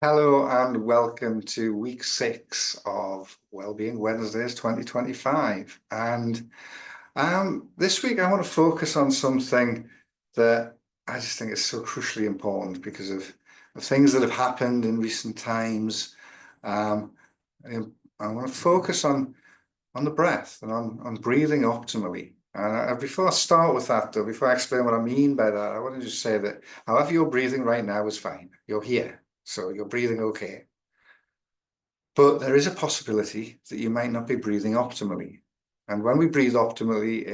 Hello and welcome to week 6 of Wellbeing Wednesdays 2025. And this week I want to focus on something that I just think is so crucially important because of the things that have happened in recent times. And I want to focus on the breath and on breathing optimally. And before I start with that, though, before I explain what I mean by that, I want to just say that however you're breathing right now is fine. You're here, so you're breathing okay. But there is a possibility that you might not be breathing optimally. And when we breathe optimally,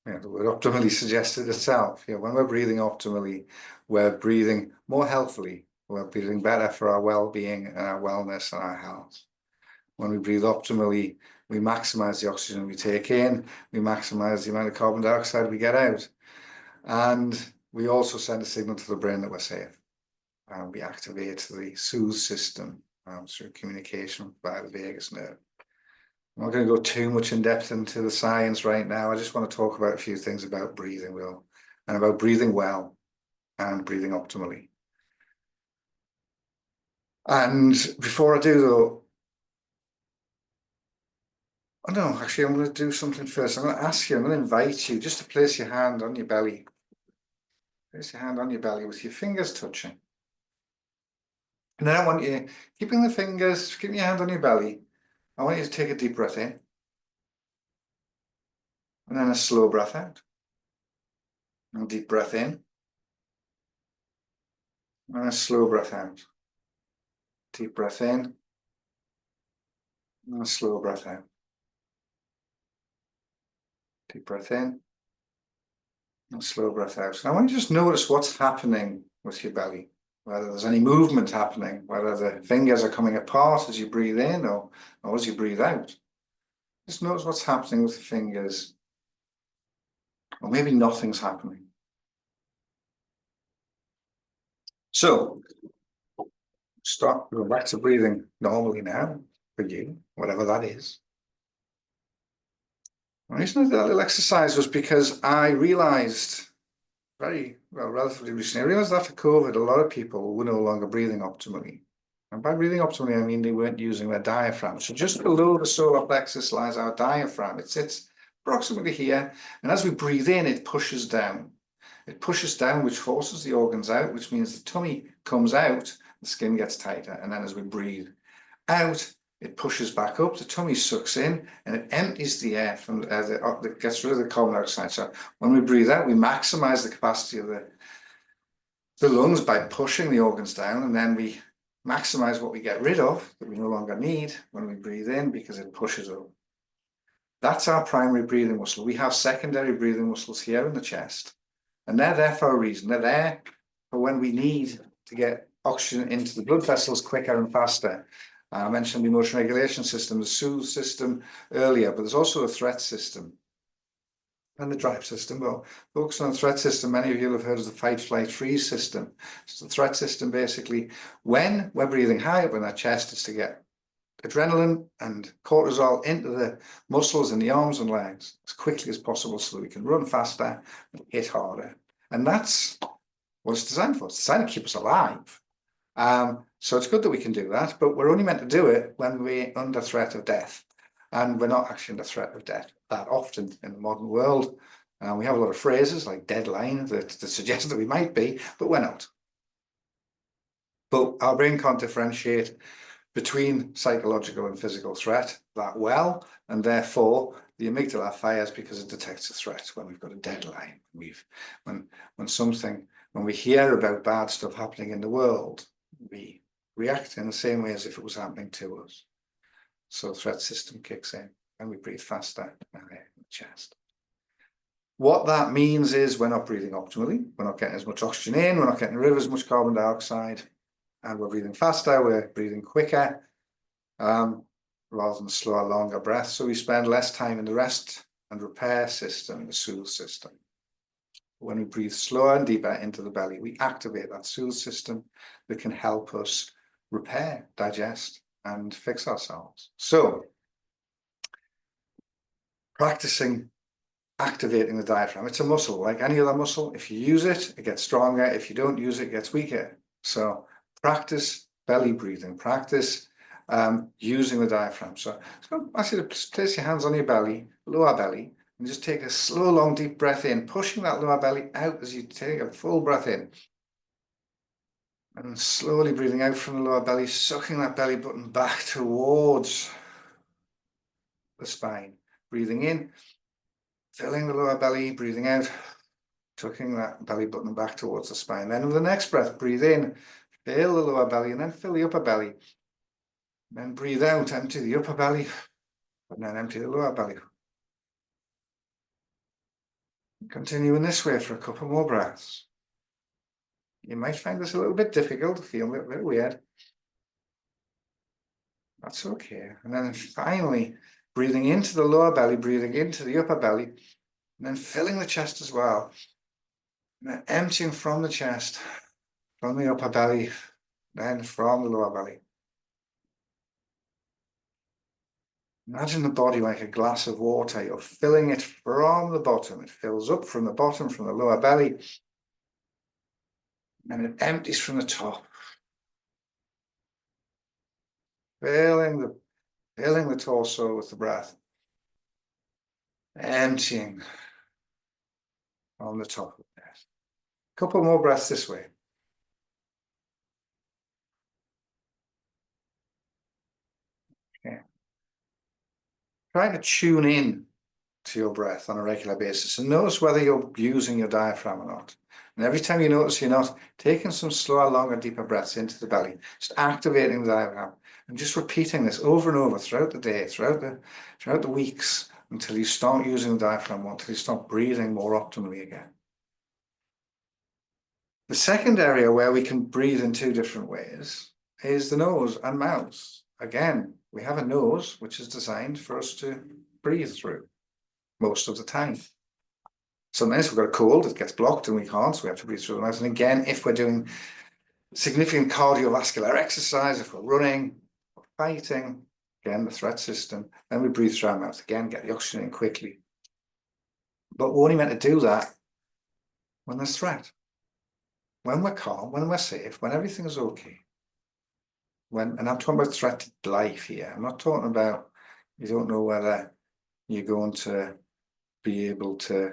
the word optimally suggests it itself. When we're breathing optimally, we're breathing more healthily. We're breathing better for our well-being and our wellness and our health. When we breathe optimally, we maximize the oxygen we take in, we maximize the amount of carbon dioxide we get out. And we also send a signal to the brain that we're safe. And we activate the Soothe system through communication via the vagus nerve. I'm not going to go too much in depth into the science right now. I just want to talk about a few things about breathing and about breathing well and breathing optimally. And before I do, though, no, actually, I'm going to do something first. I'm going to invite you just to place your hand on your belly. Place your hand on your belly with your fingers touching. And then I want you, keeping your hand on your belly, I want you to take a deep breath in. And then a slow breath out. And a deep breath in. And a slow breath out. Deep breath in. And a slow breath out. Deep breath in. And a slow breath out. And I want you to just notice what's happening with your belly. Whether there's any movement happening, whether the fingers are coming apart as you breathe in or as you breathe out. Just notice what's happening with the fingers. Or maybe nothing's happening. So, start going back to breathing normally now for you, whatever that is. The reason I did that little exercise was because I realized relatively recently, I realized after COVID, a lot of people were no longer breathing optimally. And by breathing optimally, I mean they weren't using their diaphragm. So just below the solar plexus lies our diaphragm. It sits approximately here. And as we breathe in, it pushes down. It pushes down, which forces the organs out, which means the tummy comes out, the skin gets tighter. And then as we breathe out, it pushes back up, the tummy sucks in, and it empties the air from it gets rid of the carbon dioxide. So when we breathe out, we maximize the capacity of the lungs by pushing the organs down, and then we maximize what we get rid of that we no longer need when we breathe in because it pushes up. That's our primary breathing muscle. We have secondary breathing muscles here in the chest, and they're there for a reason. They're there for when we need to get oxygen into the blood vessels quicker and faster. I mentioned the emotion regulation system, the Soothe system earlier, but there's also a threat system and the drive system. Well, focus on the threat system. Many of you have heard of the fight, flight, freeze system. So the threat system, basically, when we're breathing high up in our chest, is to get adrenaline and cortisol into the muscles in the arms and legs as quickly as possible so that we can run faster and hit harder. And that's what it's designed for. It's designed to keep us alive. So it's good that we can do that, but we're only meant to do it when we're under threat of death. And we're not actually under threat of death that often in the modern world. We have a lot of phrases like deadline that suggest that we might be, but we're not. But our brain can't differentiate between psychological and physical threat that well, and therefore the amygdala fires because it detects a threat when we've got a deadline. When we hear about bad stuff happening in the world, we react in the same way as if it was happening to us. So the threat system kicks in and we breathe faster in the chest. What that means is we're not breathing optimally. We're not getting as much oxygen in. We're not getting rid of as much carbon dioxide. And we're breathing faster. We're breathing quicker rather than slower, longer breaths. So we spend less time in the rest and repair system, the Soothe system. When we breathe slower and deeper into the belly, we activate that Soothe system that can help us repair, digest, and fix ourselves. So, practicing activating the diaphragm. It's a muscle, like any other muscle. If you use it, it gets stronger. If you don't use it, it gets weaker. So, practice belly breathing practice using the diaphragm. So I ask you to place your hands on your belly, lower belly, and just take a slow, long, deep breath in, pushing that lower belly out as you take a full breath in. And slowly breathing out from the lower belly, sucking that belly button back towards the spine. Breathing in, filling the lower belly, breathing out, tucking that belly button back towards the spine. Then with the next breath, breathe in, fill the lower belly, and then fill the upper belly. Then breathe out, empty the upper belly, and then empty the lower belly. Continue in this way for a couple more breaths. You might find this a little bit difficult, feel a little bit weird. That's okay. And then finally, breathing into the lower belly, breathing into the upper belly, and then filling the chest as well. And then emptying from the chest, from the upper belly, then from the lower belly. Imagine the body like a glass of water. You're filling it from the bottom. It fills up from the bottom, from the lower belly, and it empties from the top. Filling the torso with the breath. Emptying on the top of it. A couple more breaths this way. Okay. Try to tune in to your breath on a regular basis and notice whether you're using your diaphragm or not. And every time you notice you're not, taking some slower, longer, deeper breaths into the belly, just activating the diaphragm and just repeating this over and over throughout the day, throughout the weeks, until you start using the diaphragm more, until you start breathing more optimally again. The second area where we can breathe in two different ways is the nose and mouth. Again, we have a nose which is designed for us to breathe through most of the time. Sometimes we've got a cold, it gets blocked and we can't, so we have to breathe through the mouth. And again, if we're doing significant cardiovascular exercise, if we're running, or fighting, again, the threat system, then we breathe through our mouth. Again, get the oxygen in quickly. But we're only meant to do that when there's threat. When we're calm, when we're safe, when everything is okay. And I'm talking about threat to life here. I'm not talking about you don't know whether you're going to be able to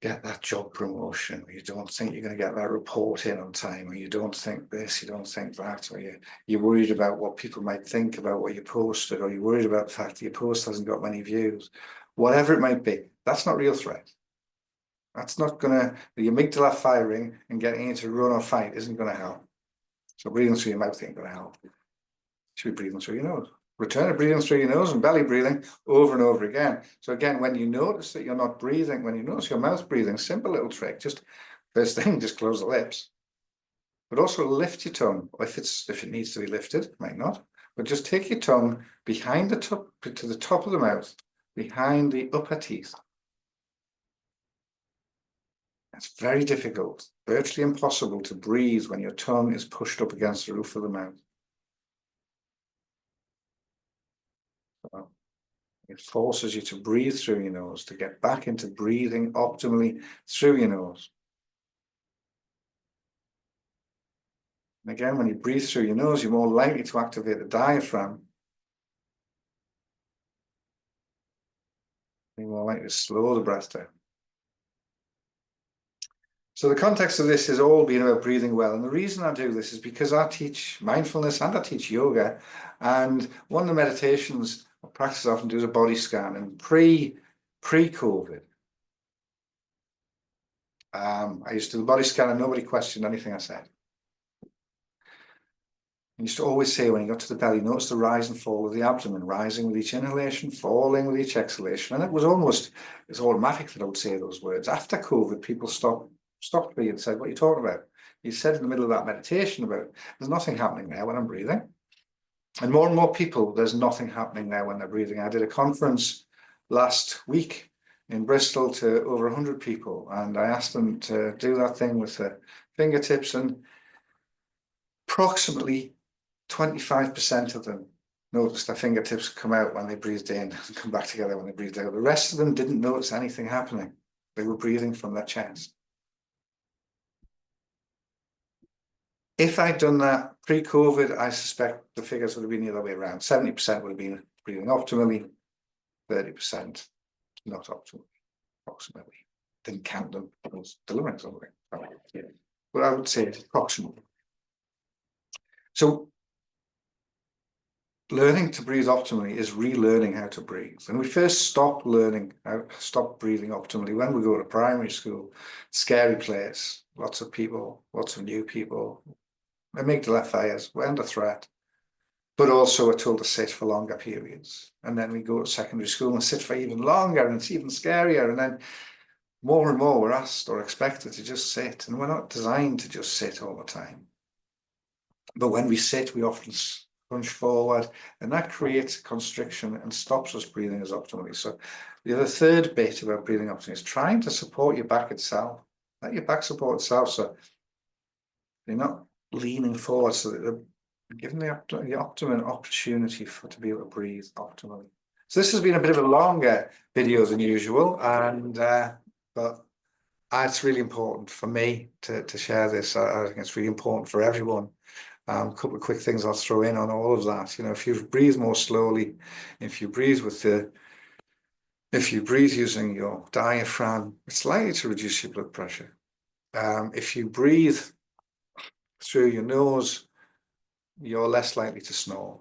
get that job promotion, or you don't think you're going to get that report in on time, or you don't think this, you don't think that, or you're worried about what people might think about what you posted, or you're worried about the fact that your post hasn't got many views. Whatever it might be, that's not real threat. That's not going to, the amygdala firing and getting you to run or fight isn't going to help. So breathing through your mouth ain't going to help. You should be breathing through your nose. Return to breathing through your nose and belly breathing over and over again. So again, when you notice that you're not breathing, when you notice your mouth breathing, simple little trick, just first thing, just close the lips. But also lift your tongue, if it needs to be lifted, it might not. But just take your tongue behind the top, to the top of the mouth, behind the upper teeth. It's very difficult, virtually impossible to breathe when your tongue is pushed up against the roof of the mouth. So it forces you to breathe through your nose, to get back into breathing optimally through your nose. And again, when you breathe through your nose, you're more likely to activate the diaphragm. You're more likely to slow the breath down. So the context of this is all being about breathing well. And the reason I do this is because I teach mindfulness and I teach yoga. And one of the meditations or practices I often do is a body scan. And pre-COVID, I used to do the body scan and nobody questioned anything I said. I used to always say when you got to the belly, notice the rise and fall of the abdomen, rising with each inhalation, falling with each exhalation. And it's automatic that I would say those words. After COVID, people stopped me and said, what are you talking about? You said in the middle of that meditation about, there's nothing happening there when I'm breathing. And more people, there's nothing happening there when they're breathing. I did a conference last week in Bristol to over 100 people, and I asked them to do that thing with the fingertips, and approximately 25% of them noticed their fingertips come out when they breathed in and come back together when they breathed out. The rest of them didn't notice anything happening. They were breathing from their chest. If I'd done that pre-COVID, I suspect the figures would have been the other way around. 70% would have been breathing optimally, 30% not optimally, approximately. Didn't count them, I was delivering something. But I would say it's approximately. So learning to breathe optimally is relearning how to breathe. And we first stop breathing optimally when we go to primary school. Scary place, lots of people, lots of new people. Amygdala fires, we're under threat. But also we're told to sit for longer periods. And then we go to secondary school and sit for even longer, and it's even scarier. And then more and more we're asked or expected to just sit. And we're not designed to just sit all the time. But when we sit, we often hunch forward, and that creates constriction and stops us breathing as optimally. So the other third bit about breathing optimally is trying to support your back itself. Let your back support itself, so you're not leaning forward, so that you're giving the optimum opportunity to be able to breathe optimally. So this has been a bit of a longer video than usual, and but it's really important for me to share this. I think it's really important for everyone. A couple of quick things I'll throw in on all of that. You know, if you breathe more slowly, if you breathe using your diaphragm, it's likely to reduce your blood pressure. If you breathe through your nose, you're less likely to snore.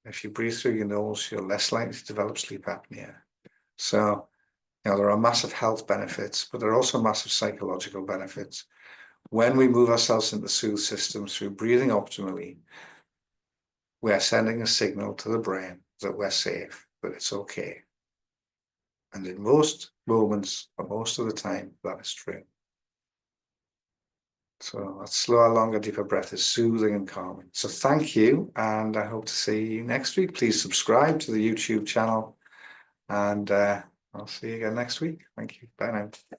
If you breathe through your nose, you're less likely to develop sleep apnea. So, you know, there are massive health benefits, but there are also massive psychological benefits. When we move ourselves into the Soothe system through breathing optimally, we're sending a signal to the brain that we're safe, that it's okay. And in most moments, or most of the time, that is true. So that slower, longer, deeper breath is soothing and calming. So thank you, and I hope to see you next week. Please subscribe to the YouTube channel, and I'll see you again next week. Thank you. Bye now.